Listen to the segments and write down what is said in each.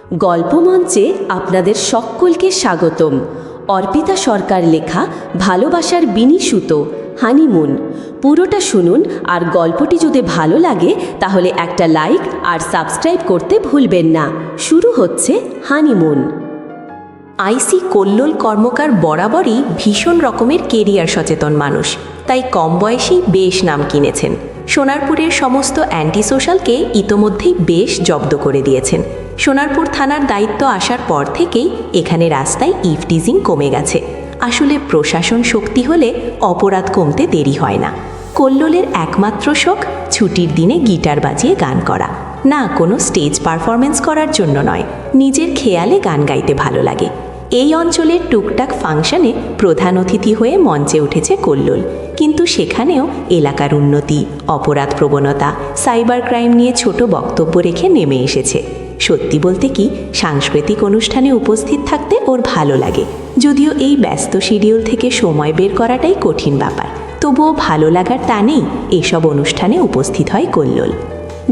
গল্পমঞ্চে আপনাদের সকলকে স্বাগতম। অর্পিতা সরকার লেখা ভালোবাসার বিনি সুতো হানিমুন। পুরোটা শুনুন, আর গল্পটি যদি ভালো লাগে তাহলে একটা লাইক আর সাবস্ক্রাইব করতে ভুলবেন না। শুরু হচ্ছে হানিমুন। আইসি কল্লোল কর্মকার বরাবরই ভীষণ রকমের কেরিয়ার সচেতন মানুষ, তাই কম বয়সেই বেশ নাম কিনেছেন। সোনারপুরের সমস্ত অ্যান্টি সোশ্যালকে ইতোমধ্যেই বেশ জব্দ করে দিয়েছেন। সোনারপুর থানার দায়িত্ব আসার পর থেকেই এখানে রাস্তায় ইভটিজিং কমে গেছে। আসলে প্রশাসন শক্তি হলে অপরাধ কমতে দেরি হয় না। কল্লোলের একমাত্র শখ ছুটির দিনে গিটার বাজিয়ে গান করা, না কোনো স্টেজ পারফরমেন্স করার জন্য নয়, নিজের খেয়ালে গান গাইতে ভালো লাগে। এই অঞ্চলের টুকটাক ফাংশনে প্রধান অতিথি হয়ে মঞ্চে উঠেছে কল্লোল, কিন্তু সেখানেও এলাকার উন্নতি, অপরাধ প্রবণতা, সাইবার ক্রাইম নিয়ে ছোট বক্তব্য রেখে নেমে এসেছে। সত্যি বলতে কি, সাংস্কৃতিক অনুষ্ঠানে উপস্থিত থাকতে ওর ভালো লাগে, যদিও এই ব্যস্ত শিডিউল থেকে সময় বের করাটাই কঠিন ব্যাপার। তবুও ভালো লাগার টানেই এসব অনুষ্ঠানে উপস্থিত হয় কল্লোল।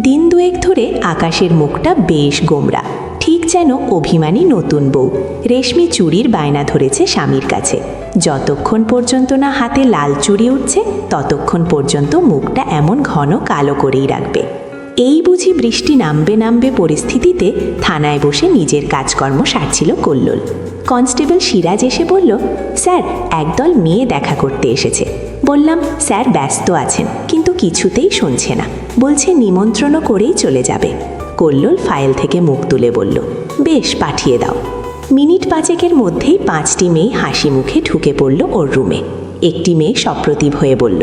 দিন দুয়েক ধরে আকাশের মুখটা বেশ গোমরা, ঠিক যেন অভিমানী নতুন বউ। রেশমি চুড়ির বায়না ধরেছে স্বামীর কাছে। যতক্ষণ পর্যন্ত না হাতে লাল চুড়ি উঠছে ততক্ষণ পর্যন্ত মুখটা এমন ঘন কালো করেই রাখবে। এই বুঝি বৃষ্টি নামবে নামবে পরিস্থিতিতে থানায় বসে নিজের কাজকর্ম সারছিল কল্লোল। কনস্টেবল সিরাজ এসে বলল, স্যার, একদল মেয়ে দেখা করতে এসেছে। বললাম, স্যার ব্যস্ত আছেন, কিন্তু কিছুতেই শুনছে না, বলছে নিমন্ত্রণও করেই চলে যাবে। কল্লোল ফাইল থেকে মুখ তুলে বলল, বেশ, পাঠিয়ে দাও। মিনিট পাঁচেকের মধ্যেই 5টি মেয়ে হাসি মুখে ঢুকে পড়ল ওর রুমে। একটি মেয়ে সপ্রতিভ হয়ে বলল,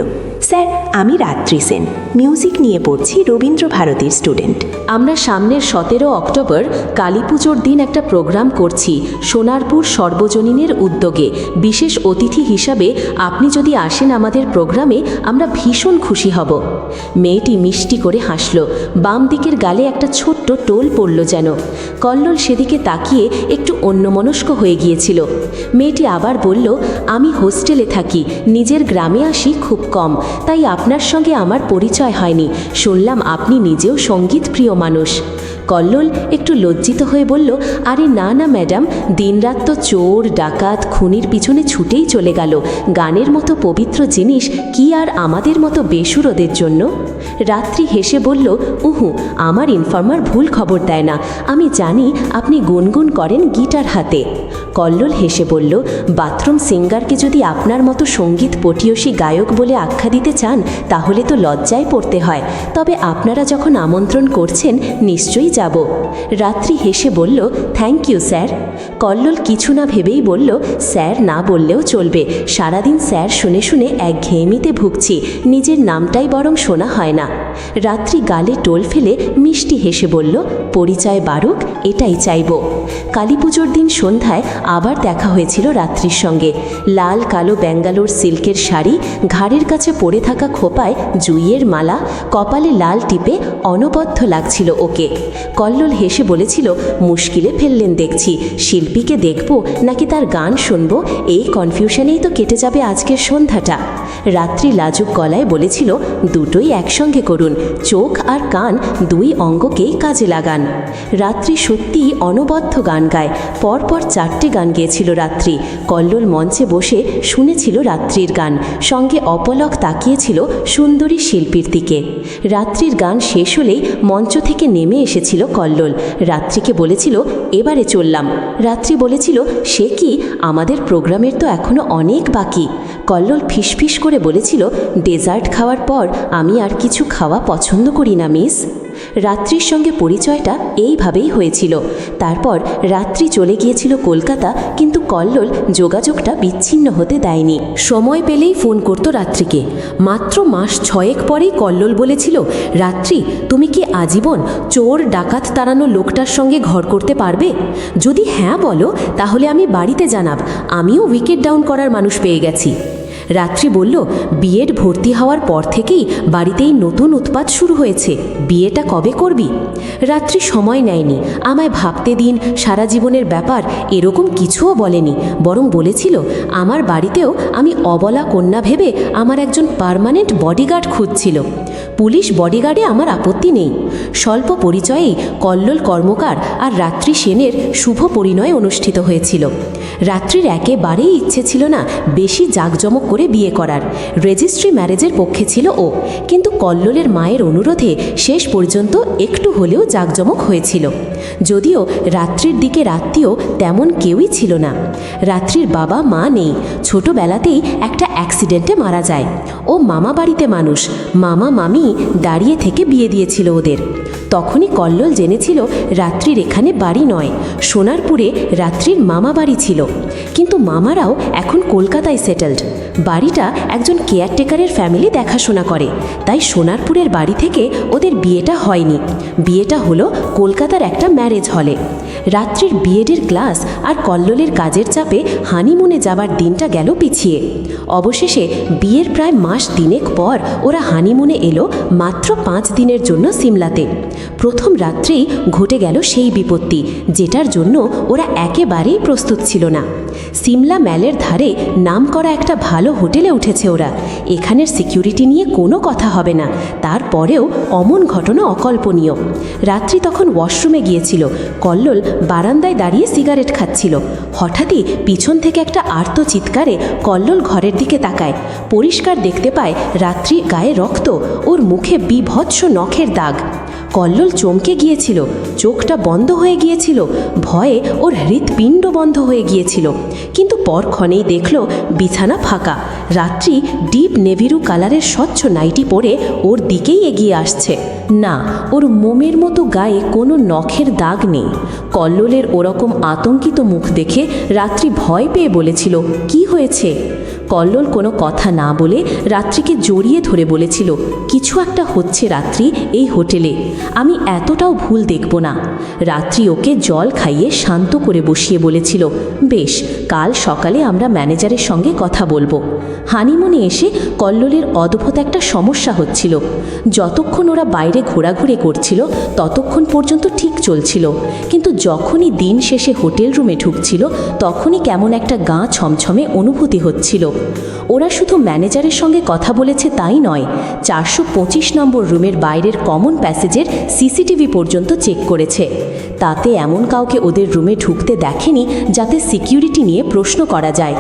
স্যার, আমি রাত্রি সেন, মিউজিক নিয়ে পড়ছি, রবীন্দ্র ভারতীর স্টুডেন্ট। আমরা সামনের 17 অক্টোবর কালী পুজোর দিন একটা প্রোগ্রাম করছি সোনারপুর সর্বজনীনের উদ্যোগে। বিশেষ অতিথি হিসাবে আপনি যদি আসেন আমাদের প্রোগ্রামে, আমরা ভীষণ খুশি হব। মেয়েটি মিষ্টি করে হাসল। বাম দিকের গালে একটা ছোট্ট টোল পড়ল যেন। কল্লোল সেদিকে তাকিয়ে একটু অন্যমনস্ক হয়ে গিয়েছিল। মেয়েটি আবার বলল, আমি হোস্টেলে থাকি, নিজের গ্রামে আসি খুব কম, তাই আপনার সঙ্গে আমার পরিচয় হয়নি। শুনলাম আপনি নিজেও সঙ্গীত প্রিয় মানুষ। কল্লোল একটু লজ্জিত হয়ে বলল, আরে না না ম্যাডাম, দিনরাত তো চোর ডাকাত খুনির পিছনে ছুটেই চলে গেল। গানের মতো পবিত্র জিনিস কি আর আমাদের মতো বেসুরোদের জন্য? রাত্রি হেসে বলল, উহু, আমার ইনফর্মার ভুল খবর দেয় না। আমি জানি আপনি গুনগুন করেন গিটার হাতে। কল্লোল হেসে বলল, বাথরুম সিঙ্গারকে যদি আপনার মতো সঙ্গীত পটিয়সী গায়ক বলে আখ্যা দিতে চান তাহলে তো লজ্জায় পড়তে হয়। তবে আপনারা যখন আমন্ত্রণ করছেন নিশ্চয়ই যাব। রাত্রি হেসে বলল, থ্যাংক ইউ স্যার। কল্লোল কিছু না ভেবেই বলল, স্যার না বললেও চলবে, সারাদিন স্যার শুনে শুনে একঘেয়েমিতে ভুগছি, নিজের নামটাই বরং শোনা হয় না। রাত্রি গালে টোল ফেলে মিষ্টি হেসে বলল, পরিচয় বাড়ুক, এটাই চাইব। কালী পুজোর দিন সন্ধ্যায় আবার দেখা হয়েছিল রাত্রির সঙ্গে। লাল কালো ব্যাঙ্গালোর সিল্কের শাড়ি, ঘাড়ের কাছে পড়ে থাকা খোপায় জুইয়ের মালা, কপালে লাল টিপে অনবদ্য লাগছিল ওকে। কল্লোল হেসে বলেছিল, মুশকিলে ফেললেন দেখছি, শিল্পীকে দেখব নাকি তার গান শুনব, এই কনফিউশনেই তো কেটে যাবে আজকের সন্ধ্যাটা। রাত্রি লাজুক গলায় বলেছিল, দুটোই একসঙ্গে করুন, চোখ আর কান দুই অঙ্গকেই কাজে লাগান। রাত্রি সত্যিই অনবদ্য গান গায়। পরপর 4টে গান গেয়েছিল রাত্রি। কল্লোল মঞ্চে বসে শুনেছিল রাত্রির গান, সঙ্গে অপলক তাকিয়েছিল সুন্দরী শিল্পীর দিকে। রাত্রির গান শেষ হলেই মঞ্চ থেকে নেমে এসেছিল কল্লোল। রাত্রিকে বলেছিল, এবারে চললাম। রাত্রি বলেছিল, সে কি, আমাদের প্রোগ্রামের তো এখনো অনেক বাকি। কল্লোল ফিসফিস করে বলেছিল, ডেজার্ট খাওয়ার পর আমি আর কিছু খাওয়া পছন্দ করি না মিস। রাত্রির সঙ্গে পরিচয়টা এইভাবেই হয়েছিল। তারপর রাত্রি চলে গিয়েছিল কলকাতা, কিন্তু কল্লোল যোগাযোগটা বিচ্ছিন্ন হতে দেয়নি। সময় পেলেই ফোন করত রাত্রিকে। মাত্র মাস 6 পরেই কল্লোল বলেছিল, রাত্রি, তুমি কি আজীবন চোর ডাকাত তাড়ানো লোকটার সঙ্গে ঘর করতে পারবে? যদি হ্যাঁ বলো তাহলে আমি বাড়িতে জানাব, আমিও উইকেট ডাউন করার মানুষ পেয়ে গেছি। রাত্রি বলল, বিএড ভর্তি হওয়ার পর থেকেই বাড়িতেই নতুন উৎপাত শুরু হয়েছে, বিয়েটা কবে করবি? রাত্রি সময় নেয়নি, আমায় ভাবতে দিন, সারা জীবনের ব্যাপার এরকম কিছুও বলেনি, বরং বলেছিল আমার বাড়িতেও আমি অবলা কন্যা ভেবে আমার একজন পার্মানেন্ট বডিগার্ড খুঁজছিল। পুলিশ বডিগার্ডে আমার আপত্তি নেই। স্বল্প পরিচয়েই কল্লোল কর্মকার আর রাত্রি সেনের শুভ পরিণয় অনুষ্ঠিত হয়েছিল। রাত্রির একেবারেই ইচ্ছে ছিল না বেশি জাঁকজমক করে বিয়ে করার, রেজিস্ট্রি ম্যারেজের পক্ষে ছিল ও, কিন্তু কল্লোলের মায়ের অনুরোধে শেষ পর্যন্ত একটু হলেও জাঁকজমক হয়েছিল। যদিও রাত্রির দিকে আত্মীয় তেমন কেউই ছিল না। রাত্রির বাবা মা নেই, ছোটবেলাতেই একটা অ্যাক্সিডেন্টে মারা যায়। ও মামা বাড়িতে মানুষ, মামা মামি দাঁড়িয়ে থেকে বিয়ে দিয়েছিল ওদের। তখনই কল্লোল জেনেছিল রাত্রির এখানে বাড়ি নয়, সোনারপুরে রাত্রির মামা বাড়ি ছিল। কিন্তু মামারাও এখন কলকাতায় সেটেলড। বাড়িটা একজন কেয়ারটেকারের ফ্যামিলি দেখাশোনা করে, তাই সোনারপুরের বাড়ি থেকে ওদের বিয়েটা হয়নি। বিয়েটা হলো কলকাতার একটা ম্যারেজ হলে। রাত্রির বিএডের ক্লাস আর কল্লোলের কাজের চাপে হানিমুনে যাবার দিনটা গেল পিছিয়ে। অবশেষে বিয়ের প্রায় মাস দিনেক পর ওরা হানিমুনে এলো মাত্র 5 দিনের জন্য সিমলাতে। প্রথম রাত্রেই ঘটে গেল সেই বিপত্তি যেটার জন্য ওরা একেবারেই প্রস্তুত ছিল না। সিমলা ম্যালের ধারে নামকরা একটা ভালো হোটেলে উঠেছে ওরা। এখানের সিকিউরিটি নিয়ে কোনো কথা হবে না, তারপরেও অমন ঘটনা অকল্পনীয়। রাত্রি তখন ওয়াশরুমে গিয়েছিল, কল্লোল বারান্দায় দাঁড়িয়ে সিগারেট খাচ্ছিল। হঠাৎই পিছন থেকে একটা আর্ত চিৎকারে কল্লোল ঘরের দিকে তাকায়। পরিষ্কার দেখতে পায় রাত্রির গায়ে রক্ত, ওর মুখে বিভৎস নখের দাগ। কল্লোল চমকে গিয়েছিল, চোখটা বন্ধ হয়ে গিয়েছিল, ভয়ে ওর হৃৎপিণ্ড বন্ধ হয়ে গিয়েছিল। কিন্তু পরক্ষণেই দেখল বিছানা ফাঁকা। রাত্রি ডিপ নেভিরু কালারের স্বচ্ছ নাইটি পরে ওর দিকেই এগিয়ে আসছে। না, ওর মোমের মতো গায়ে কোনো নখের দাগ নেই। কল্লোলের ওরকম আতঙ্কিত মুখ দেখে রাত্রি ভয় পেয়ে বলেছিল, কি হয়েছে? কল্লোল কোনো কথা না বলে রাত্রিকে জড়িয়ে ধরে বলেছিল, কিছু একটা হচ্ছে রাত্রি এই হোটেলে, আমি এতটাও ভুল দেখব না। রাত্রি ওকে জল খাইয়ে শান্ত করে বসিয়ে বলেছিল, বেশ, কাল সকালে আমরা ম্যানেজারের সঙ্গে কথা বলবো। হানিমুনে এসে কল্লোলের অদ্ভুত একটা সমস্যা হচ্ছিল। যতক্ষণ ওরা বাইরে ঘোরাঘুরি করছিল ততক্ষণ পর্যন্ত ঠিক চলছিল, কিন্তু যখনই দিন শেষে হোটেল রুমে ঢুকছিল তখনই কেমন একটা গা ছমছমে অনুভূতি হচ্ছিল। ওরা শুধু ম্যানেজারের সঙ্গে কথা বলেছে তাই নয়, 425 নম্বর রুমের বাইরের কমন প্যাসেজের সিসিটিভি পর্যন্ত চেক করেছে। তাতে এমন কাউকে ওদের রুমে ঢুকতে দেখেনি যাতে সিকিউরিটি নিয়ে প্রশ্ন করা যায়।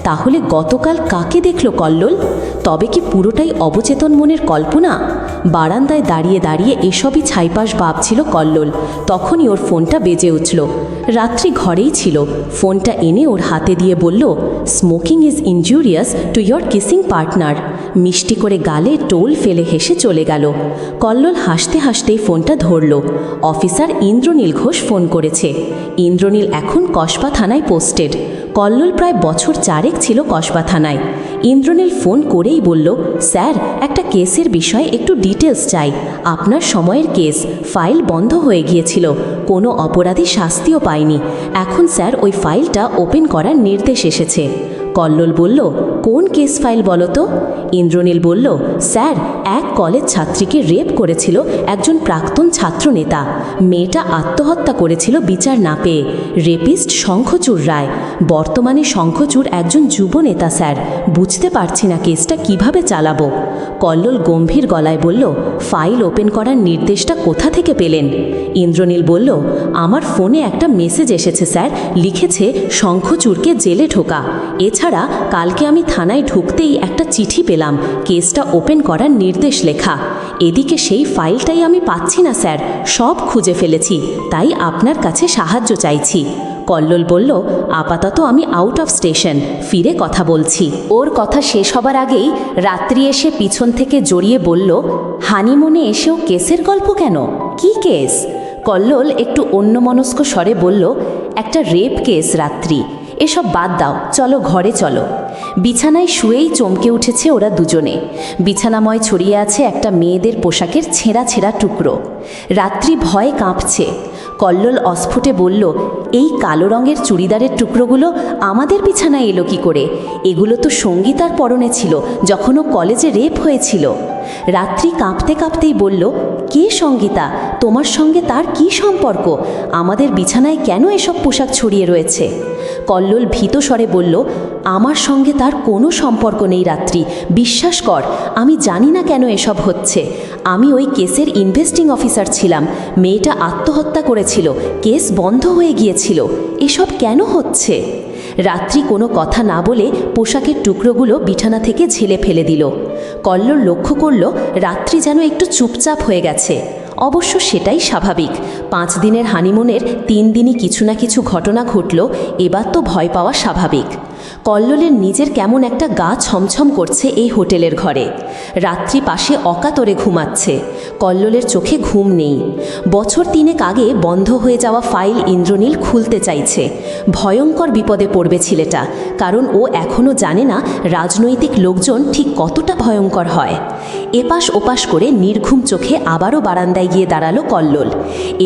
তাহলে গতকাল কাকে দেখল কল্লোল? তবে কি পুরোটাই অবচেতন মনের কল্পনা? বারান্দায় দাঁড়িয়ে দাঁড়িয়ে এসবই ছাইপাশ ভাবছিল কল্লোল। তখনই ওর ফোনটা বেজে উঠল। রাত্রি ঘরেই ছিল। ফোনটা এনে ওর হাতে দিয়ে বলল, smoking is injurious to your kissing partner. মিষ্টি করে গালে টোল ফেলে হেসে চলে গেল। কল্লোল হাসতে হাসতেই ফোনটা ধরল। অফিসার ইন্দ্রনীল ঘোষ ফোন করেছে। ইন্দ্রনীল এখন কসবা থানায় পোস্টেড। কল্লোল প্রায় বছর 4 ছিল কসবা থানায়। ইন্দ্রনীল ফোন করেই বলল, স্যার, একটা কেসের বিষয়ে একটু ডিটেলস চাই। আপনার সময়ের কেস, ফাইল বন্ধ হয়ে গিয়েছিল, কোনো অপরাধী শাস্তিও পায়নি। এখন স্যার ওই ফাইলটা ওপেন করার নির্দেশ এসেছে। কল্লোল বলল, কোন কেস ফাইল বলো তো? ইন্দ্রনীল বলল, স্যার, এক কলেজ ছাত্রীকে রেপ করেছিল একজন প্রাক্তন ছাত্রনেতা। মেয়েটা আত্মহত্যা করেছিল বিচার না পেয়ে। রেপিস্ট শঙ্খচূড় রায়। বর্তমানে শঙ্খচূড় একজন যুব নেতা স্যার। বুঝতে পারছি না কেসটা কিভাবে চালাবো। কল্লোল গম্ভীর গলায় বলল, ফাইল ওপেন করার নির্দেশটা কোথা থেকে পেলেন? ইন্দ্রনীল বলল, আমার ফোনে একটা মেসেজ এসেছে স্যার, লিখেছে শঙ্খচূড়কে জেলে ঢোকা। এছাড়া কালকে আমি থানায় ঢুকতেই একটা চিঠি পেলাম, কেসটা ওপেন করার নির্দেশ লেখা। এদিকে সেই ফাইলটাই আমি পাচ্ছি না স্যার, সব খুঁজে ফেলেছি, তাই আপনার কাছে সাহায্য চাইছি। কল্লোল বলল, আপাতত আমি আউট অফ স্টেশন, ফিরে কথা বলছি। ওর কথা শেষ হবার আগেই রাত্রি এসে পিছন থেকে জড়িয়ে বলল, হানিমুনে এসেও কেসের গল্প কেন? কি কেস? কল্লোল একটু অন্যমনস্ক স্বরে বলল, একটা রেপ কেস রাত্রি। এসব বাদ দাও, চলো ঘরে চলো। বিছানায় শুয়েই চমকে উঠেছে ওরা দুজনে। বিছানাময় ছড়িয়ে আছে একটা মেয়েদের পোশাকের ছেঁড়া ছেঁড়া টুকরো। রাত্রি ভয়ে কাঁপছে। কল্লোল অস্ফুটে বলল, এই কালো রঙের চুড়িদারের টুকরোগুলো আমাদের বিছানায় এলো কি করে? এগুলো তো সঙ্গীতার পরনে ছিল যখন ও কলেজে রেপ হয়েছিল। রাত্রি কাঁপতে কাঁপতেই বলল, কে সঙ্গীতা? তোমার সঙ্গে তার কি সম্পর্ক? আমাদের বিছানায় কেন এসব পোশাক ছড়িয়ে রয়েছে? কল্লোল ভীত স্বরে বলল, আমার সঙ্গে তার কোনো সম্পর্ক নেই রাত্রি, বিশ্বাস কর। আমি জানি না কেন এসব হচ্ছে। আমি ওই কেসের ইনভেস্টিং অফিসার ছিলাম। মেয়েটা আত্মহত্যা করেছিল, কেস বন্ধ হয়ে গিয়েছিল। এসব কেন হচ্ছে? রাত্রি কোনো কথা না বলে পোশাকের টুকরোগুলো বিছানা থেকে ঝেলে ফেলে দিল। কল্লোল লক্ষ্য করল রাত্রি যেন একটু চুপচাপ হয়ে গেছে। অবশ্য সেটাই স্বাভাবিক। 5 দিনের হানিমুনের 3 দিনই কিছু না কিছু ঘটনা ঘটল, এবার তো ভয় পাওয়া স্বাভাবিক। কল্লোলের নিজের কেমন একটা গা ছমছম করছে এই হোটেলের ঘরে। রাত্রি পাশে অকাতরে ঘুমাচ্ছে। কল্লোলের চোখে ঘুম নেই। বছর 3 আগে বন্ধ হয়ে যাওয়া ফাইল ইন্দ্রনীল খুলতে চাইছে। ভয়ঙ্কর বিপদে পড়বে ছেলেটা, কারণ ও এখনও জানে না রাজনৈতিক লোকজন ঠিক কতটা ভয়ঙ্কর হয়। এপাশ ওপাশ করে নির্ঘুম চোখে আবারও বারান্দায় গিয়ে দাঁড়ালো কল্লোল।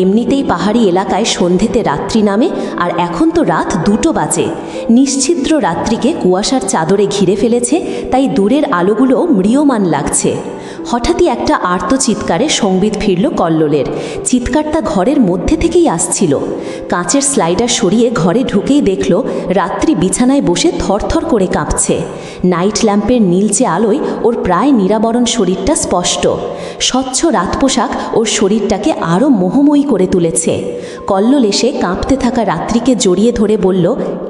এমনিতেই পাহাড়ি এলাকায় সন্ধেতে রাত্রি নামে, আর এখন তো রাত 2 বাজে। নিশ্ছিদ্র রাত্রিকে কুয়াশার চাদরে ঘিরে ফেলেছে, তাই দূরের আলোগুলো ম্রিয়মান লাগছে। হঠাৎই একটা আর্ত চিৎকারে সংবিত ফিরল কল্লোলের। চিৎকারটা ঘরের মধ্যে থেকেই আসছিল। কাঁচের স্লাইডার সরিয়ে ঘরে ঢুকেই দেখল রাত্রি বিছানায় বসে থরথর করে কাঁপছে। নাইট ল্যাম্পের নীলচে আলোয় ওর প্রায় নিরাবরণ শরীরটা স্পষ্ট। স্বচ্ছ রাত পোশাক ওর শরীরটাকে আরও মোহময়ী করে তুলেছে। কল্লোল এসে কাঁপতে থাকা রাত্রিকে জড়িয়ে ধরে বলল,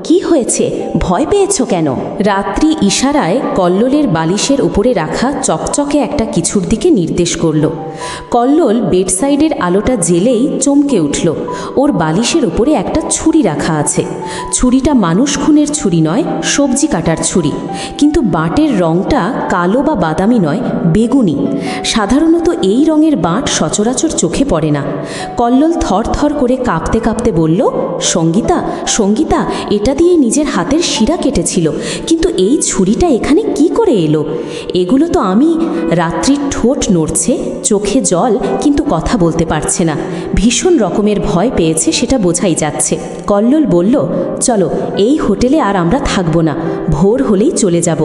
কি হয়েছে? ভয় পেয়েছো কেন? রাত্রি ইশারায় কল্লোলের বালিশের উপরে রাখা চকচকে একটা কিছুর দিকে নির্দেশ করল। কল্লোল বেডসাইডের আলোটা জ্বেলেই চমকে উঠল। ওর বালিশের উপরে একটা ছুরি রাখা আছে। ছুরিটা মানুষ খুনের ছুরি নয়, সবজি কাটার ছুরি। কিন্তু বাঁটের রঙটা কালো বা বাদামি নয়, বেগুনি। সাধারণত এই রঙের বাঁট সচরাচর চোখে পড়ে না। কল্লোল থর থর করে কাঁপতে কাঁপতে বলল, সঙ্গীতা, সঙ্গীতা, এটা দিয়ে নিজের হাতের শিরা কেটেছিল, কিন্তু এই ছুরিটা এখানে কি করে এলো? এগুলো তো আমি। রাত্রির ঠোঁট নড়ছে, চোখে জল, কিন্তু কথা বলতে পারছে না। ভীষণ রকমের ভয় পেয়েছে, সেটা বোঝাই যাচ্ছে। কল্লোল বলল, চলো, এই হোটেলে আর আমরা থাকবো না। ভোর হলেই চলে যাব।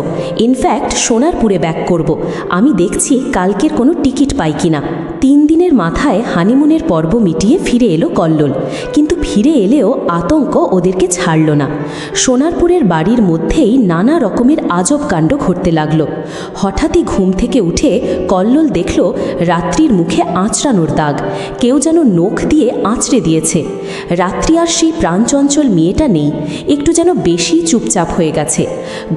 ইনফ্যাক্ট সোনারপুরে ব্যাক করব। আমি দেখছি কালকের কোনো টিকিট পাই কিনা। 3 দিনের মাথায় হানিমুনের পর্ব মিটিয়ে ফিরে এলো কল্লোল, কিন্তু ফিরে এলেও আতঙ্ক ওদেরকে ছাড়ল না। সোনারপুরের বাড়ির মধ্যেই নানা রকমের আজব কাণ্ড ঘটতে লাগল। হঠাৎই ঘুম থেকে উঠে কল্লোল দেখল রাত্রির মুখে আঁচড়ানোর দাগ। কেউ যেন নখ দিয়ে আঁচড়ে দিয়েছে। রাত্রি আর সেই প্রাণচঞ্চল মেয়েটা নেই, একটু যেন বেশি চুপচাপ হয়ে গেছে।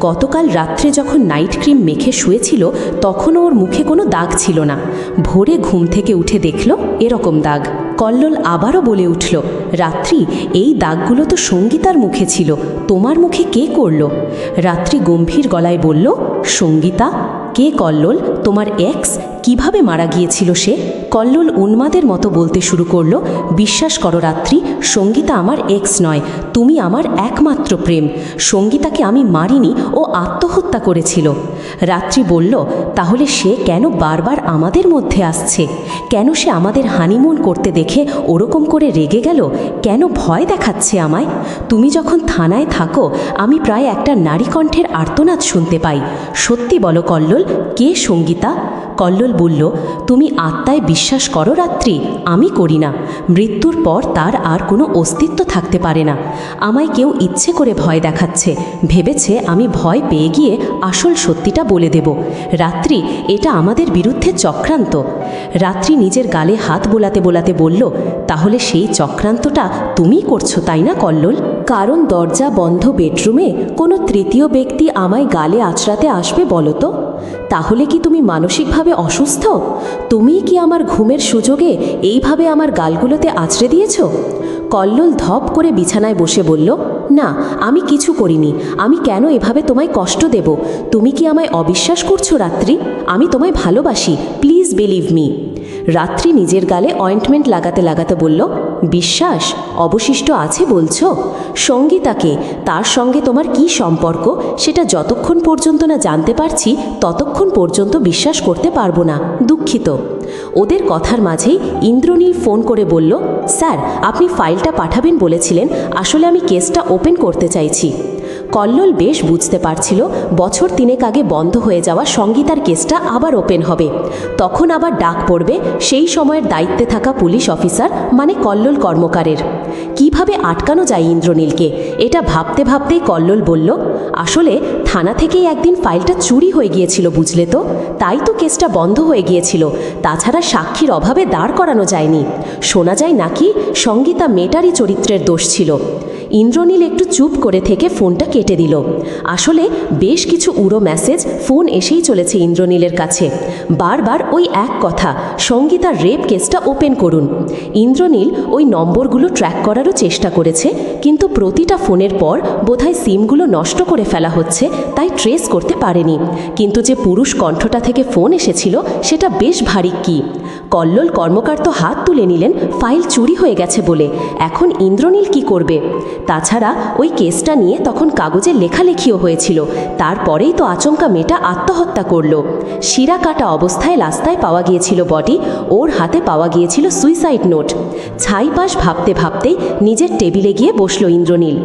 গতকাল রাত্রে যখন নাইট ক্রিম মেখে শুয়েছিল তখনও ওর মুখে কোনো দাগ ছিল না। ভোরে ঘুম থেকে উঠে দেখল এরকম দাগ। কল্লোল আবারও বলে উঠল, রাত্রি, এই দাগগুলো তো সঙ্গীতার মুখে ছিল, তোমার মুখে কে করল? রাত্রি গম্ভীর গলায় বলল, সঙ্গীতা? কে কল্লোল? তোমার এক্স? কিভাবে মারা গিয়েছিল সে? কল্লোল উন্মাদের মতো বলতে শুরু করল, বিশ্বাস করো রাত্রি, সঙ্গীতা আমার এক্স নয়, তুমি আমার একমাত্র প্রেম। সঙ্গীতাকে আমি মারিনি, ও আত্মহত্যা করেছিল। রাত্রি বলল, তাহলে সে কেন বারবার আমাদের মধ্যে আসছে? কেন সে আমাদের হানিমুন করতে দেখে ওরকম করে রেগে গেল? কেন ভয় দেখাচ্ছে আমায়? তুমি যখন থানায় থাকো আমি প্রায় একটা নারী কণ্ঠের আর্তনাদ শুনতে পাই। সত্যি বলো কল্লোল, কে সঙ্গীতা? কল্লোল বলল, তুমি আত্মায় বিশ্বাস করো রাত্রি? আমি করি না। মৃত্যুর পর তার আর কোনো অস্তিত্ব থাকতে পারে না। আমায় কেউ ইচ্ছে করে ভয় দেখাচ্ছে, ভেবেছে আমি ভয় পেয়ে গিয়ে আসল সত্যিটা বলে দেব। রাত্রি, এটা আমাদের বিরুদ্ধে চক্রান্ত। রাত্রি নিজের গালে হাত বোলাতে বোলাতে বলল, তাহলে সেই চক্রান্তটা তুমিই করছো তাই না কল্লোল? কারণ দরজা বন্ধ বেডরুমে কোনো তৃতীয় ব্যক্তি আমায় গালে আঁচড়াতে আসবে বলো তো? তাহলে কি তুমি মানসিকভাবে অসুস্থ? তুমিই কি আমার ঘুমের সুযোগে এইভাবে আমার গালগুলোতে আঁচড়ে দিয়েছ? কল্লোল ধপ করে বিছানায় বসে বলল, না, আমি কিছু করিনি। আমি কেন এভাবে তোমায় কষ্ট দেব? তুমি কি আমায় অবিশ্বাস করছো রাত্রি? আমি তোমায় ভালোবাসি, প্লিজ বিলিভ মি। রাত্রি নিজের গালে অয়েন্টমেন্ট লাগাতে লাগাতে বলল, বিশ্বাস অবশিষ্ট আছে বলছো? সঙ্গীতাকে, তার সঙ্গে তোমার কি সম্পর্ক সেটা যতক্ষণ পর্যন্ত না জানতে পারছি ততক্ষণ পর্যন্ত বিশ্বাস করতে পারবো না, দুঃখিত। ওদের কথার মাঝেই ইন্দ্রনীল ফোন করে বলল, স্যার আপনি ফাইলটা পাঠাবেন বলেছিলেন, আসলে আমি কেসটা ওপেন করতে চাইছি। কল্লোল বেশ বুঝতে পারছিল বছর 3 আগে বন্ধ হয়ে যাওয়া সঙ্গীতার কেসটা আবার ওপেন হবে, তখন আবার ডাক পড়বে সেই সময়ের দায়িত্বে থাকা পুলিশ অফিসার মানে কল্লোল কর্মকারের। কিভাবে আটকানো যায় ইন্দ্রনীলকে এটা ভাবতে ভাবতেই কল্লোল বলল, আসলে থানা থেকেই একদিন ফাইলটা চুরি হয়ে গিয়েছিল বুঝলে তো, তাই তো কেসটা বন্ধ হয়ে গিয়েছিল। তাছাড়া সাক্ষীর অভাবে দাঁড় করানো যায়নি। শোনা যায় নাকি সঙ্গীতা মেয়েটারই চরিত্রের দোষ ছিল। ইন্দ্রনীল একটু চুপ করে থেকে ফোনটা কেটে দিল। আসলে বেশ কিছু উড়ো মেসেজ ফোন এসেই চলেছে ইন্দ্রনীলের কাছে, বারবার ওই এক কথা, সঙ্গীতার রেপ কেসটা ওপেন করুন। ইন্দ্রনীল ওই নম্বরগুলো ট্র্যাক করারও চেষ্টা করেছে, কিন্তু প্রতিটা ফোনের পর বোধহয় সিমগুলো নষ্ট করে ফেলা হচ্ছে, তাই ট্রেস করতে পারেনি। কিন্তু যে পুরুষ কণ্ঠটা থেকে ফোন এসেছিল সেটা বেশ ভারী কি। কল্লোল কর্মকার তো হাত তুলে নিলেন ফাইল চুরি হয়ে গেছে বলে, এখন ইন্দ্রনীল কি করবে? তাছাড়া ওই কেসটা নিয়ে তখন কাগজে লেখালেখিও হয়েছিল, তারপরেই তো আচমকা মেয়েটা আত্মহত্যা করল। শিরা কাটা অবস্থায় রাস্তায় পাওয়া গিয়েছিল বডি, ওর হাতে পাওয়া গিয়েছিল সুইসাইড নোট। ছাইপাশ ভাবতে ভাবতেই নিজের টেবিলে গিয়ে বসল ইন্দ্রনীল।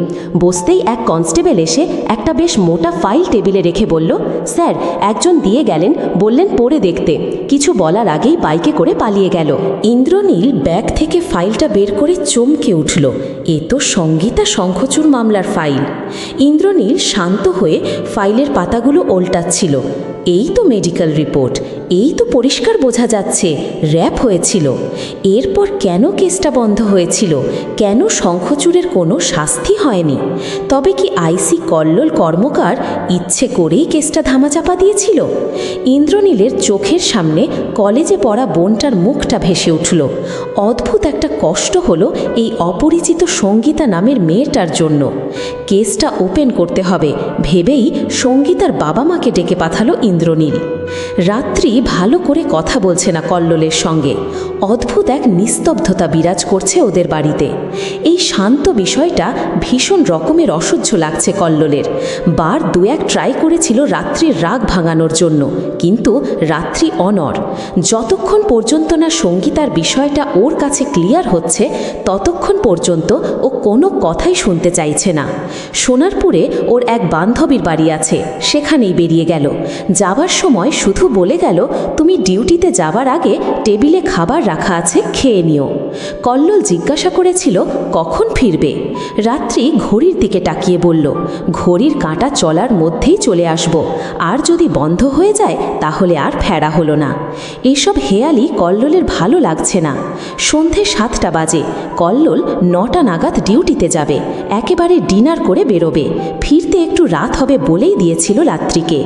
বসতেই এক কনস্টেবল এসে একটা বেশ মোটা ফাইল টেবিলে রেখে বলল, স্যার একজন দিয়ে গেলেন, বললেন পড়ে দেখতে। কিছু বলার আগেই বাইকে করে পালিয়ে গেল। ইন্দ্রনীল ব্যাগ থেকে ফাইলটা বের করে চমকে উঠল, এ তো সঙ্গীতা শঙ্খচূড় মামলার ফাইল। ইন্দ্রনীল শান্ত হয়ে ফাইলের পাতাগুলো ওল্টাচ্ছিল। এই তো মেডিকেল রিপোর্ট, এই তো পরিষ্কার বোঝা যাচ্ছে র্যাপ হয়েছিল। এরপর কেন কেসটা বন্ধ হয়েছিল? কেন শঙ্খচূড়ের কোনো শাস্তি হয়নি? তবে কি আইসি কল্লোল কর্মকার ইচ্ছে করেই কেসটা ধামাচাপা দিয়েছিল? ইন্দ্রনীলের চোখের সামনে কলেজে পড়া বোনটার মুখটা ভেসে উঠল। অদ্ভুত একটা কষ্ট হলো এই অপরিচিত সঙ্গীতা নামের মেয়েটার জন্য। কেসটা ওপেন করতে হবে ভেবেই সঙ্গীতার বাবা মাকে ডেকে পাঠালো ইন্দ্রনীল। রাত্রি ভালো করে কথা বলছে না কল্লোলের সঙ্গে। অদ্ভুত এক নিস্তব্ধতা বিরাজ করছে ওদের বাড়িতে। এই শান্ত বিষয়টা ভীষণ রকমের অসহ্য লাগছে কল্লোলের। বার 2-1 ট্রাই করেছিল রাত্রির রাগ ভাঙানোর জন্য, কিন্তু রাত্রি অনড়। যতক্ষণ পর্যন্ত না সঙ্গীতার বিষয়টা ওর কাছে ক্লিয়ার হচ্ছে ততক্ষণ পর্যন্ত ও কোনো কথাই শুনতে চাইছে না। সোনারপুরে ওর এক বান্ধবীর বাড়ি আছে, সেখানেই বেরিয়ে গেল। যাবার সময় শুধু বলে গেল, তুমি ডিউটিতে যাবার আগে টেবিলে খাবার রাখা আছে, খেয়ে নিও। কল্লোল জিজ্ঞাসা করেছিল কখন ফিরবে। রাত্রি ঘড়ির দিকে তাকিয়ে বলল, ঘড়ির কাঁটা চলার মধ্যেই চলে আসব, আর যদি বন্ধ হয়ে যায় তাহলে আর ফেরা হলো না। এসব হেয়ালি কল্লোলের ভালো লাগছে না। সন্ধে 7টা বাজে, কল্লোল 9টা নাগাদ ডিউটিতে যাবে, একেবারে ডিনার করে বেরোবে। ফিরতে একটু রাত হবে বলেই দিয়েছিল রাত্রিকে।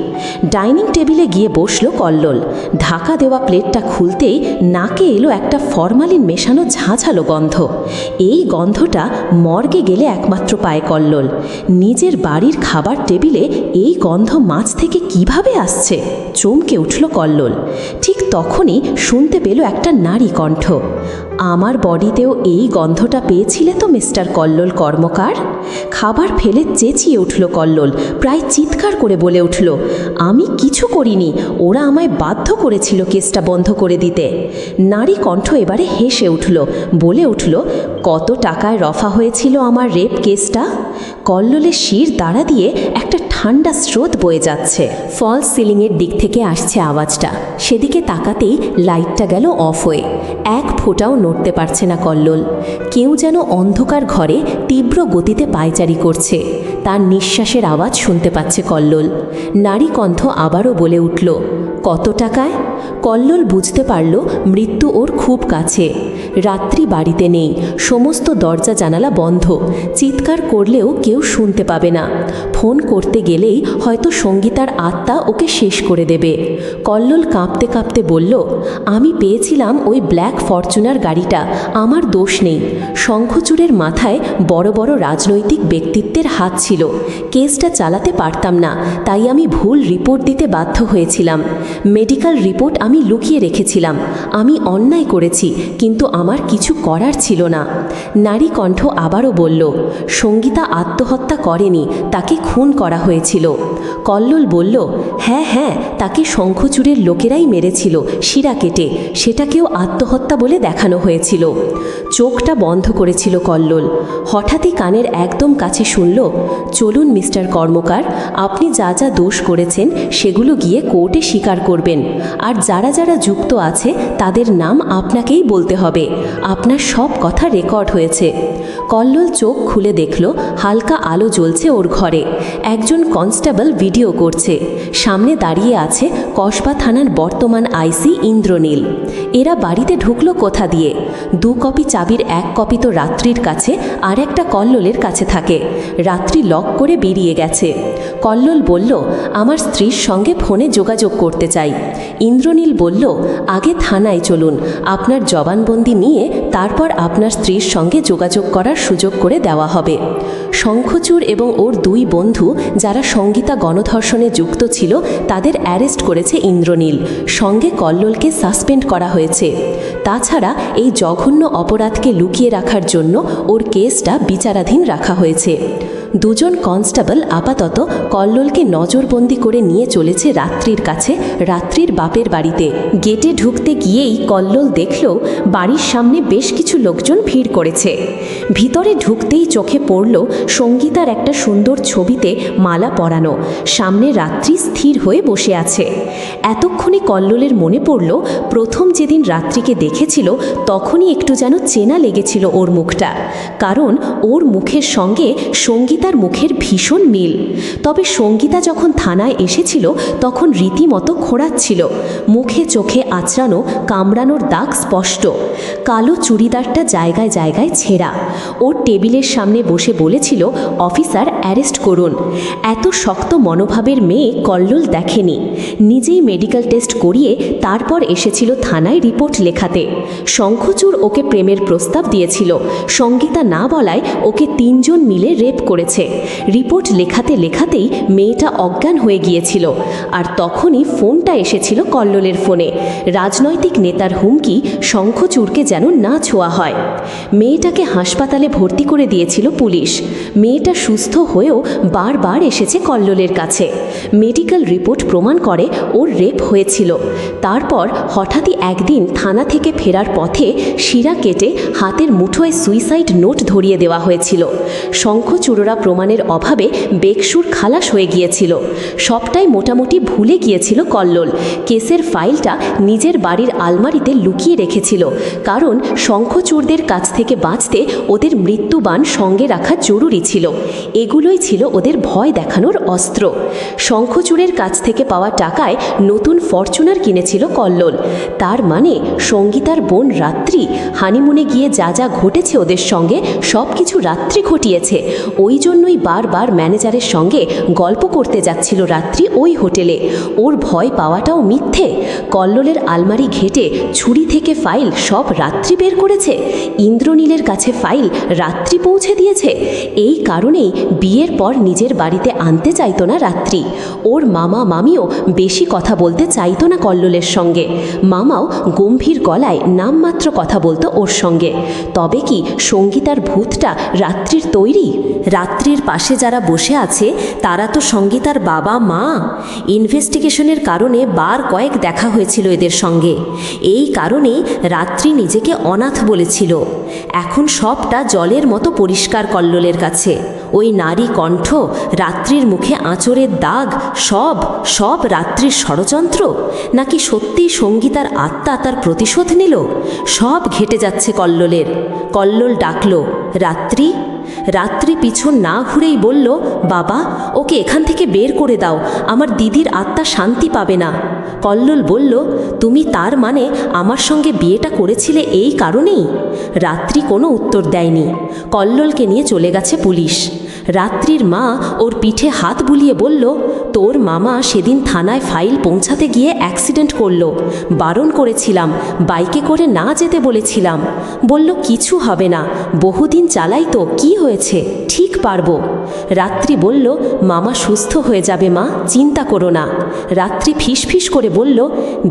ডাইনিং টেবিলে গিয়ে বসলো কল্লোল। ঢাকা দেওয়া প্লেটটা খুলতেই নাকে এলো একটা ফরমালিন মেশানো ঝাঁঝালো গন্ধ। এই গন্ধটা মর্গে গেলে একমাত্র পায় কল্লোল। নিজের বাড়ির খাবার টেবিলে এই গন্ধ মাছ থেকে কিভাবে আসছে? চমকে উঠল কল্লোল। ঠিক তখনই শুনতে পেল একটা নারী কণ্ঠ, আমার বডিতেও এই গন্ধটা পেয়েছিলে তো মিস্টার কল্লোল কর্মকার? খাবার ফেলে চেঁচিয়ে উঠল কল্লোল, প্রায় চিৎকার করে বলে উঠল, আমি কিছু করিনি, ওরা আমায় বাধ্য করেছিল কেসটা বন্ধ করে দিতে। নারী কণ্ঠ এবারে হেসে উঠল, বলে উঠল, কত টাকায় রফা হয়েছিল আমার রেপ কেসটা? কল্লোলের শির দাঁড়া দিয়ে একটা ঠান্ডা স্রোত বয়ে যাচ্ছে। ফলস সিলিংয়ের দিক থেকে আসছে আওয়াজটা। সেদিকে তাকাতেই লাইটটা গেল অফ হয়ে। এক ফোঁটাও নড়তে পারছে না কল্লোল। কেউ যেন অন্ধকার ঘরে তীব্র গতিতে পায়চারি করছে। তার নিঃশ্বাসের আওয়াজ শুনতে পাচ্ছে কল্লোল। নারী কণ্ঠ আবারও বলে উঠল, কত টাকায়? কল্লোল বুঝতে পারল মৃত্যু ওর খুব কাছে। রাত্রি বাড়িতে নেই, সমস্ত দরজা জানালা বন্ধ। চিৎকার করলেও কেউ শুনতে পাবে না। ফোন করতে গেলেই হয়তো সঙ্গীতার আত্মা ওকে শেষ করে দেবে। কল্লোল কাঁপতে কাঁপতে বলল, আমি পেয়েছিলাম ওই ব্ল্যাক ফরচুনার গাড়িটা, আমার দোষ নেই। শঙ্খচূড়ের মাথায় বড় বড় রাজনৈতিক ব্যক্তিত্বের হাত ছিল। কেসটা চালাতে পারতাম না, তাই আমি ভুল রিপোর্ট দিতে বাধ্য হয়েছিলাম। মেডিকেল রিপোর্ট আমি লুকিয়ে রেখেছিলাম। আমি অন্যায় করেছি, কিন্তু আমার আমার কিছু করার ছিল না। নারী কণ্ঠ আবারও বলল, সঙ্গীতা আত্মহত্যা করেনি, তাকে খুন করা হয়েছিল। কল্লোল বলল, হ্যাঁ হ্যাঁ, তাকে শঙ্খচূড়ের লোকেরাই মেরেছিল, শিরা কেটে। সেটাকেও আত্মহত্যা বলে দেখানো হয়েছিল। চোখটা বন্ধ করেছিল কল্লোল। হঠাৎই কানের একদম কাছে শুনল, চলুন মিস্টার কর্মকার, আপনি যা যা দোষ করেছেন সেগুলো গিয়ে কোর্টে স্বীকার করবেন। আর যারা যারা যুক্ত আছে তাদের নাম আপনাকেই বলতে হবে। আপনার সব কথা রেকর্ড হয়েছে। কল্লোল চোখ খুলে দেখল হালকা আলো জ্বলছে ওর ঘরে। একজন কনস্টেবল ভিডিও করছে। সামনে দাঁড়িয়ে আছে কসবা থানার বর্তমান আইসি ইন্দ্রনীল। এরা বাড়িতে ঢুকলো কোথা দিয়ে? 2 কপি চাবির 1 কপি তো রাত্রির কাছে, আর একটা কল্লোলের কাছে থাকে। রাত্রি লক করে বেরিয়ে গেছে। কল্লোল বলল, আমার স্ত্রীর সঙ্গে ফোনে যোগাযোগ করতে চাই। ইন্দ্রনীল বলল, আগে থানায় চলুন, আপনার জবানবন্দি নিয়ে তারপর আপনার স্ত্রীর সঙ্গে যোগাযোগ করার সুযোগ করে দেওয়া হবে। শঙ্খচূড় এবং ওর 2 বন্ধু যারা সঙ্গীতা গণধর্ষণে যুক্ত ছিল তাদের অ্যারেস্ট করেছে ইন্দ্রনীল। সঙ্গে কল্লোলকে সাসপেন্ড করা হয়েছে। তাছাড়া এই জঘন্য অপরাধকে লুকিয়ে রাখার জন্য ওর কেসটা বিচারাধীন রাখা হয়েছে। 2 জন কনস্টেবল আপাতত কল্লোলকে নজরবন্দি করে নিয়ে চলেছে রাত্রির কাছে, রাত্রির বাপের বাড়িতে। গেটে ঢুকতে গিয়েই কল্লোল দেখল বাড়ির সামনে বেশ কিছু লোকজন ভিড় করেছে। ভিতরে ঢুকতেই চোখে পড়ল সঙ্গীতার একটা সুন্দর ছবিতে মালা পরানো। সামনে রাত্রি স্থির হয়ে বসে আছে। এতক্ষণে কল্লোলের মনে পড়ল প্রথম যেদিন রাত্রিকে দেখেছিল তখনই একটু যেন চেনা লেগেছিল ওর মুখটা। কারণ ওর মুখের সঙ্গে সঙ্গীতার মুখের ভীষণ মিল। তবে সঙ্গীতা যখন থানায় এসেছিল তখন রীতিমতো খোঁড়াচ্ছিল। মুখে চোখে আঁচড়ানো কামড়ানোর দাগ স্পষ্ট। কালো চুড়িদারটা জায়গায় জায়গায় ছেঁড়া। ওর টেবিলের সামনে বসে বলেছিল, অফিসার অ্যারেস্ট করুন। এত শক্ত মনোভাবের মেয়ে কল্লোল দেখেনি। নিজেই মেডিকেল টেস্ট করিয়ে তারপর এসেছিল থানায় রিপোর্ট লেখাতে। শঙ্খচূড় ওকে প্রেমের প্রস্তাব দিয়েছিল। সঙ্গীতা না বলায় ওকে 3 জন মিলে রেপ করেছে। রিপোর্ট লেখাতে লেখাতেই মেয়েটা অজ্ঞান হয়ে গিয়েছিল। আর তখনই ফোনটা এসেছিল কল্লোলের ফোনে। রাজনৈতিক নেতার হুমকি শঙ্খচূড়কে যেন না ছোঁয়া হয়। মেয়েটাকে হাসপাতালে ভর্তি করে দিয়েছিল পুলিশ। মেয়েটা সুস্থ হয়েও বারবার এসেছে কল্লোলের কাছে। মেডিকেল রিপোর্ট প্রমাণ করে ওর রেপ হয়েছিল। তারপর হঠাৎই একদিন থানা থেকে ফেরার পথে শিরা কেটে হাতের মুঠোয় সুইসাইড নোট ধরিয়ে দেওয়া হয়েছিল। শঙ্খচূড়রা প্রমাণের অভাবে বেকসুর খালাস হয়ে গিয়েছিল। সবটাই মোটামুটি ভুলে গিয়েছিল কল্লোল। কেসের ফাইলটা নিজের বাড়ির আলমারিতে লুকিয়ে রেখেছিল। কারণ শঙ্খচূড়দের কাছ থেকে বাঁচতে ওদের মৃত্যুবাণ সঙ্গে রাখা জরুরি ছিল। এগুলোই ছিল ওদের ভয় দেখানোর অস্ত্র। শঙ্খচূড়ের কাছ থেকে পাওয়া টাকায় নতুন ফরচুনার কিনেছিল কল্লোল। তার মানে সঙ্গীতার বোন রাত্রি হানিমুনে গিয়ে যা যা ঘটেছে ওদের সঙ্গে সব কিছু রাত্রি ঘটিয়েছে। ওই জন্যই বারবার ম্যানেজারের সঙ্গে গল্প করতে যাচ্ছিল রাত্রি ওই হোটেলে। ওর ভয় পাওয়াটাও মিথ্যে। কল্লোলের আলমারি ঘেটে ছুরি থেকে ফাইল সব রাত্রি বের করেছে। ইন্দ্রনীলের কাছে ফাইল রাত্রি পৌঁছে দিয়েছে। এই কারণেই বিয়ের পর নিজের বাড়িতে আনতে চাইতো না রাত্রি। ওর মামা মামিও বেশি কথা বলতে চাইতো না কল্লোলের সঙ্গে। মামাও গম্ভীর গলায় নামমাত্র কথা বলতো ওর সঙ্গে। তবে কি সঙ্গীতার ভূতটা রাত্রির তৈরি? রাত্রির পাশে যারা বসে আছে তারা তো সঙ্গীতার বাবা মা। ইনভেস্টিগেশনের কারণে বার কয়েক দেখা হয়েছিল এদের সঙ্গে। এই কারণেই রাত্রি নিজেকে অনাথ বলেছিল। এখন সবটা জলের মতো পরিষ্কার কল্লোলের কাছে। ওই নারী কণ্ঠ, রাত্রির মুখে আঁচড়ের দাগ, সব রাত্রির ষড়যন্ত্র, নাকি সত্যিই সঙ্গীতার আত্মা তার প্রতিশোধ নিল? সব ঘেটে যাচ্ছে কল্লোলের। কল্লোল ডাকল, রাত্রি। রাত্রি পিছন না ঘুরেই বলল, বাবা, ওকে এখান থেকে বের করে দাও, আমার দিদির আত্মা শান্তি পাবে না। কল্লোল বলল, তুমি তার মানে আমার সঙ্গে বিয়েটা করেছিলে এই কারণেই? রাত্রি কোনো উত্তর দেয়নি। কল্লোলকে নিয়ে চলে গেছে পুলিশ। রাত্রির মা ওর পিঠে হাত বুলিয়ে বলল, তোর মামা সেদিন থানায় ফাইল পৌঁছাতে গিয়ে অ্যাক্সিডেন্ট করলো। বারণ করেছিলাম, বাইকে করে না যেতে বলেছিলাম। বলল কিছু হবে না, বহুদিন চালাই তো, কি হয়েছে, ঠিক পারবো। রাত্রি বলল, মামা সুস্থ হয়ে যাবে মা, চিন্তা করো না। রাত্রি ফিসফিস করে বলল,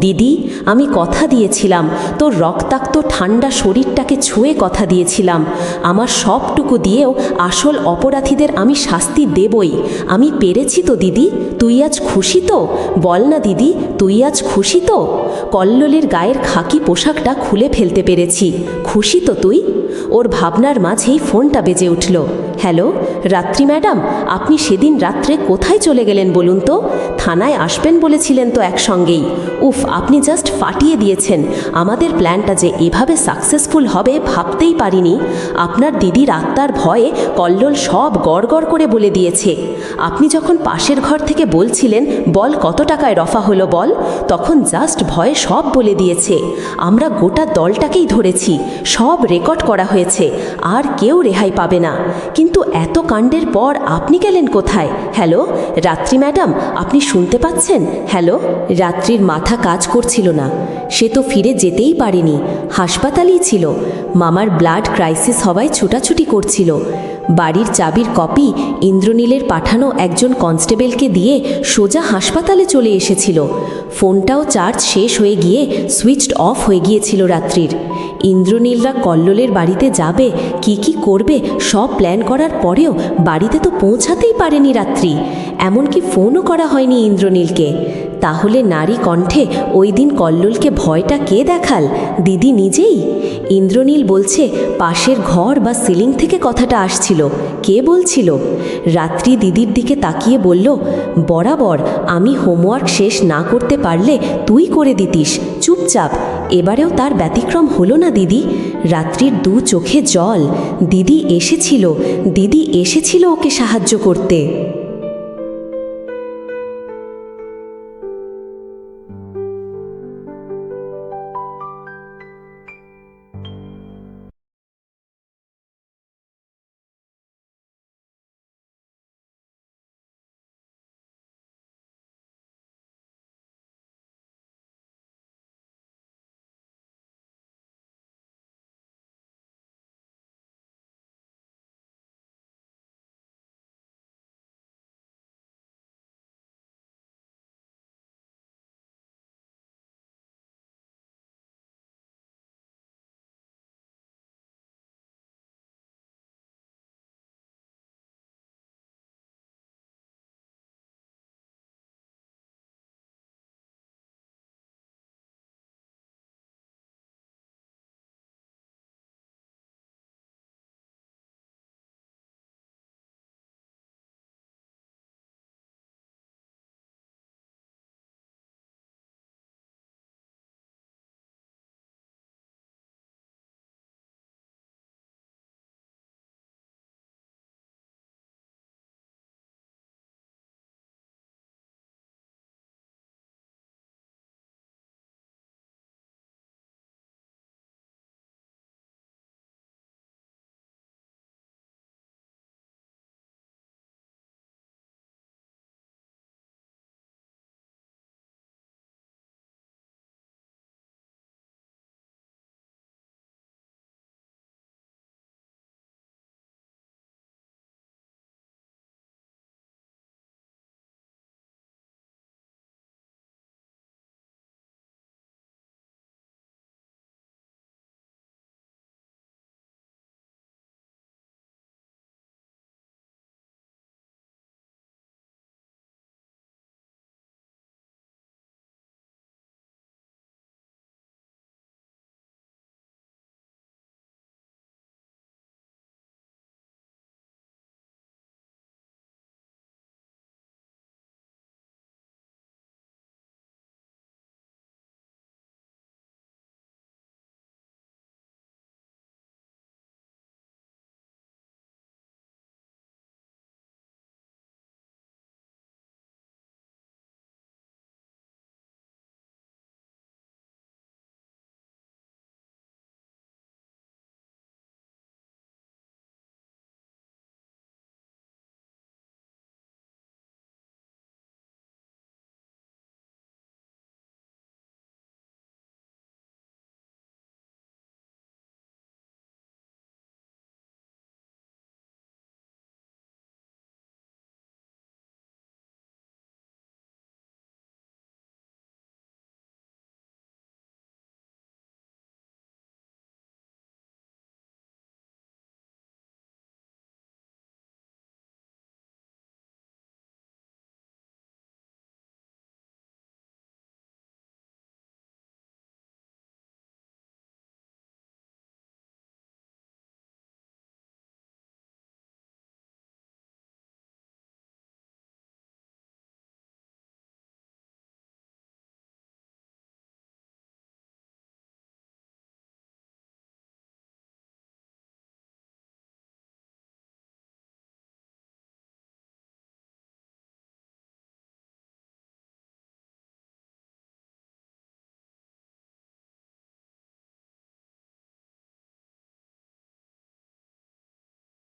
দিদি, আমি কথা দিয়েছিলাম তোর রক্তাক্ত ঠান্ডা শরীরটাকে ছুঁয়ে কথা দিয়েছিলাম আমার সবটুকু দিয়েও আসল অপরাধীদের আমি শাস্তি দেবই। আমি পেরেছি তো দিদি, তুই আজ খুশি তো? বল না দিদি, তুই আজ খুশি তো? কল্লোলের গায়ের খাকি পোশাকটা খুলে ফেলতে পেরেছি। খুশি তো তুই? ওর ভাবনার মাঝেই ফোনটা বেজে উঠল। হ্যালো, রাত্রি ম্যাডাম, আপনি সেদিন রাত্রে কোথায় চলে গেলেন বলুন তো? থানায় আসবেন বলেছিলেন তো একসঙ্গেই। উফ, আপনি জাস্ট ফাটিয়ে দিয়েছেন। আমাদের প্ল্যানটা যে এভাবে সাকসেসফুল হবে ভাবতেই পারিনি। আপনার দিদির আত্মার ভয়ে কল্লোল সব গড়গড় করে বলে দিয়েছে। আপনি যখন পাশের ঘর থেকে বলছিলেন বল কত টাকায় রফা হলো বল, তখন জাস্ট ভয়ে সব বলে দিয়েছে। আমরা গোটা দলটাকেই ধরেছি, সব রেকর্ড করা হয়েছে, আর কেউ রেহাই পাবে না। কিন্তু এত কাণ্ডের পর আপনি গেলেন কোথায়? হ্যালো রাত্রি ম্যাডাম, আপনি শুনতে পাচ্ছেন? হ্যালো। রাত্রির মাথা কাজ করছিল না। সে তো ফিরে যেতেই পারেনি, হাসপাতালেই ছিল। মামার ব্লাড ক্রাইসিস হওয়ায় ছুটাছুটি করছিল। বাড়ির চাবির কপি ইন্দ্রনীলের পাঠানো একজন কনস্টেবলকে দিয়ে সোজা হাসপাতালে চলে এসেছিল। ফোনটাও চার্জ শেষ হয়ে গিয়ে সুইচড অফ হয়ে গিয়েছিল রাত্রির। ইন্দ্রনীলরা কল্লোলের বাড়িতে যাবে, কি করবে সব প্ল্যান করার পরেও বাড়িতে তো পৌঁছাতেই পারেনি রাত্রি। এমনকি ফোনও করা হয়নি ইন্দ্রনীলকে। তাহলে নারী কণ্ঠে ওই দিন কল্লোলকে ভয়টা কে দেখাল? দিদি নিজেই। ইন্দ্রনীল বলছে পাশের ঘর বা সিলিং থেকে কথাটা আসছিল। কে বলছিল? রাত্রি দিদির দিকে তাকিয়ে বলল, বরাবর আমি হোমওয়ার্ক শেষ না করতে পারলে তুই করে দিতিস চুপচাপ। এবারেও তার ব্যতিক্রম হলো না দিদি। রাত্রির দু চোখে জল। দিদি এসেছিল ওকে সাহায্য করতে।